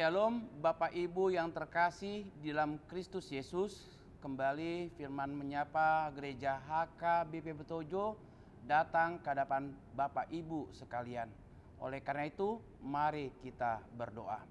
Shalom Bapak Ibu yang terkasih di dalam Kristus Yesus. Kembali firman menyapa gereja HKBP Betojo datang ke hadapan Bapak Ibu sekalian. Oleh karena itu mari kita berdoa.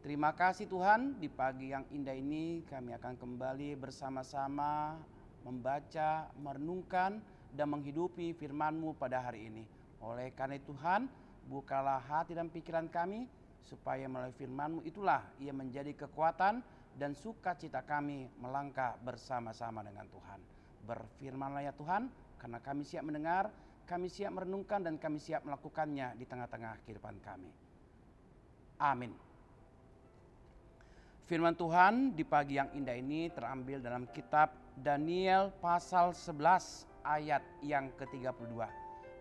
Terima kasih Tuhan, di pagi yang indah ini kami akan kembali bersama-sama membaca, merenungkan dan menghidupi firman-Mu pada hari ini. Oleh karena itu Tuhan, bukalah hati dan pikiran kami, supaya melalui firman-Mu itulah ia menjadi kekuatan dan sukacita kami melangkah bersama-sama dengan Tuhan. Berfirmanlah ya Tuhan, karena kami siap mendengar, kami siap merenungkan, dan kami siap melakukannya di tengah-tengah kehidupan kami. Amin. Firman Tuhan di pagi yang indah ini terambil dalam kitab Daniel pasal 11 ayat yang ke-32.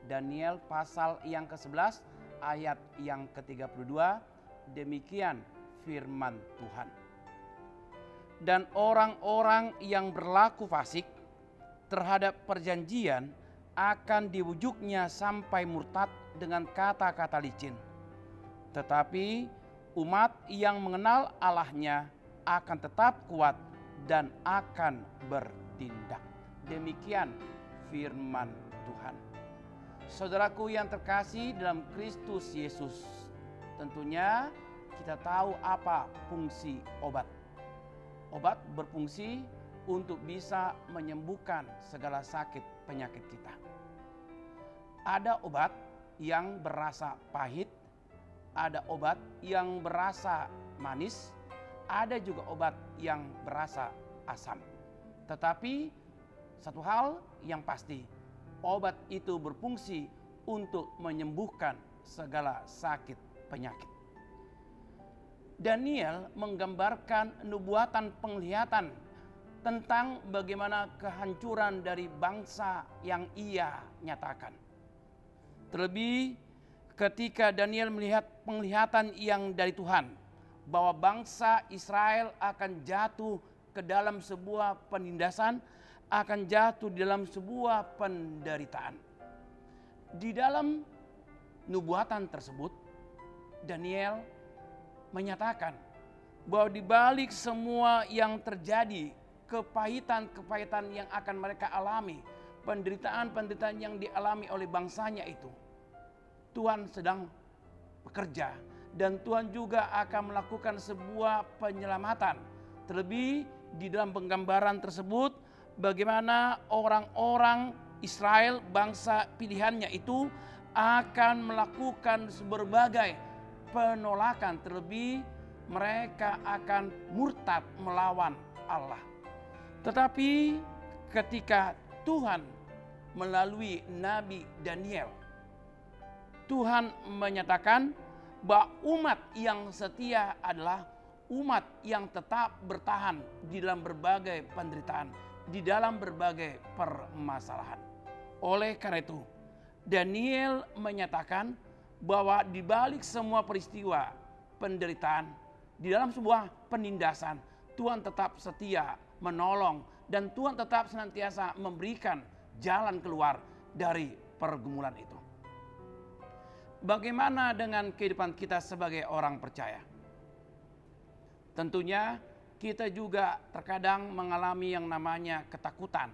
Daniel pasal yang ke-11 ayat yang ke-32, demikian firman Tuhan. Dan orang-orang yang berlaku fasik terhadap perjanjian akan diwujudnya sampai murtad dengan kata-kata licin. Tetapi umat yang mengenal Allahnya akan tetap kuat dan akan bertindak. Demikian firman Tuhan. Saudaraku yang terkasih dalam Kristus Yesus, tentunya kita tahu apa fungsi obat. Obat berfungsi untuk bisa menyembuhkan segala sakit penyakit kita. Ada obat yang berasa pahit, ada obat yang berasa manis, ada juga obat yang berasa asam. Tetapi satu hal yang pasti, obat itu berfungsi untuk menyembuhkan segala sakit penyakit. Daniel menggambarkan nubuatan penglihatan tentang bagaimana kehancuran dari bangsa yang ia nyatakan. Terlebih ketika Daniel melihat penglihatan yang dari Tuhan, bahwa bangsa Israel akan jatuh ke dalam sebuah penindasan, akan jatuh di dalam sebuah penderitaan. Di dalam nubuatan tersebut, Daniel menyatakan bahwa di balik semua yang terjadi, kepahitan-kepahitan yang akan mereka alami, penderitaan-penderitaan yang dialami oleh bangsanya itu, Tuhan sedang bekerja dan Tuhan juga akan melakukan sebuah penyelamatan. Terlebih di dalam penggambaran tersebut, bagaimana orang-orang Israel, bangsa pilihannya itu akan melakukan berbagai penolakan, terlebih mereka akan murtad melawan Allah. Tetapi ketika Tuhan melalui Nabi Daniel, Tuhan menyatakan bahwa umat yang setia adalah umat yang tetap bertahan di dalam berbagai penderitaan, di dalam berbagai permasalahan. Oleh karena itu, Daniel menyatakan bahwa di balik semua peristiwa penderitaan, di dalam sebuah penindasan, Tuhan tetap setia menolong dan Tuhan tetap senantiasa memberikan jalan keluar dari pergumulan itu. Bagaimana dengan kehidupan kita sebagai orang percaya? Tentunya kita juga terkadang mengalami yang namanya ketakutan,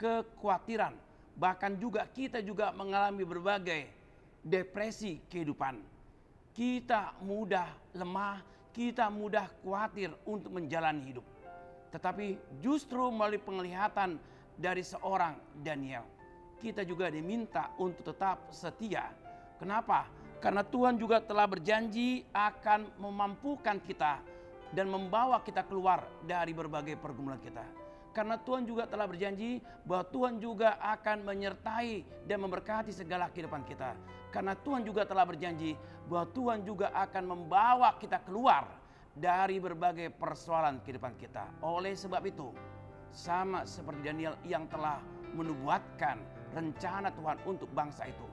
kekhawatiran, bahkan juga kita juga mengalami berbagai depresi kehidupan. Kita mudah lemah, kita mudah khawatir untuk menjalani hidup. Tetapi justru melalui penglihatan dari seorang Daniel, kita juga diminta untuk tetap setia. Kenapa? Karena Tuhan juga telah berjanji akan memampukan kita dan membawa kita keluar dari berbagai pergumulan kita. Karena Tuhan juga telah berjanji bahwa Tuhan juga akan menyertai dan memberkati segala kehidupan kita. Karena Tuhan juga telah berjanji bahwa Tuhan juga akan membawa kita keluar dari berbagai persoalan kehidupan kita. Oleh sebab itu, sama seperti Daniel yang telah menubuatkan rencana Tuhan untuk bangsa itu,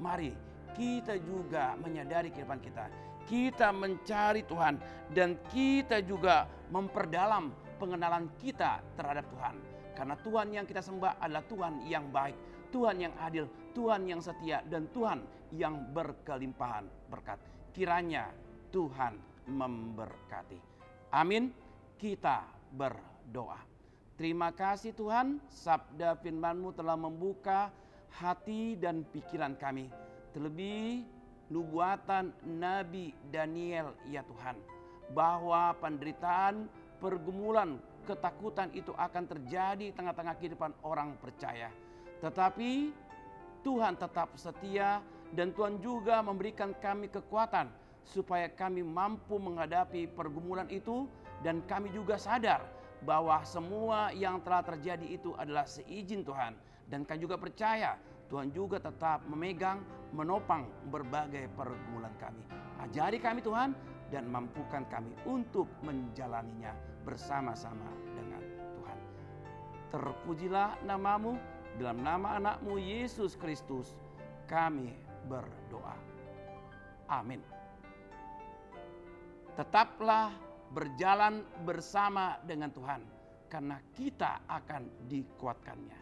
mari kita juga menyadari kehidupan kita. Kita mencari Tuhan dan kita juga memperdalam pengenalan kita terhadap Tuhan. Karena Tuhan yang kita sembah adalah Tuhan yang baik, Tuhan yang adil, Tuhan yang setia, dan Tuhan yang berkelimpahan berkat. Kiranya Tuhan memberkati. Amin. Kita berdoa. Terima kasih Tuhan, sabda firman-Mu telah membuka hati dan pikiran kami. Terlebih nubuatan Nabi Daniel ya Tuhan, bahwa penderitaan, pergumulan, ketakutan itu akan terjadi di tengah-tengah kehidupan orang percaya. Tetapi Tuhan tetap setia dan Tuhan juga memberikan kami kekuatan supaya kami mampu menghadapi pergumulan itu, dan kami juga sadar bahwa semua yang telah terjadi itu adalah seizin Tuhan, dan kami juga percaya Tuhan juga tetap memegang, menopang berbagai pergumulan kami. Ajari kami Tuhan dan mampukan kami untuk menjalaninya bersama-sama dengan Tuhan. Terpujilah nama-Mu, dalam nama anak-Mu Yesus Kristus kami berdoa. Amin. Tetaplah berjalan bersama dengan Tuhan, karena kita akan dikuatkannya.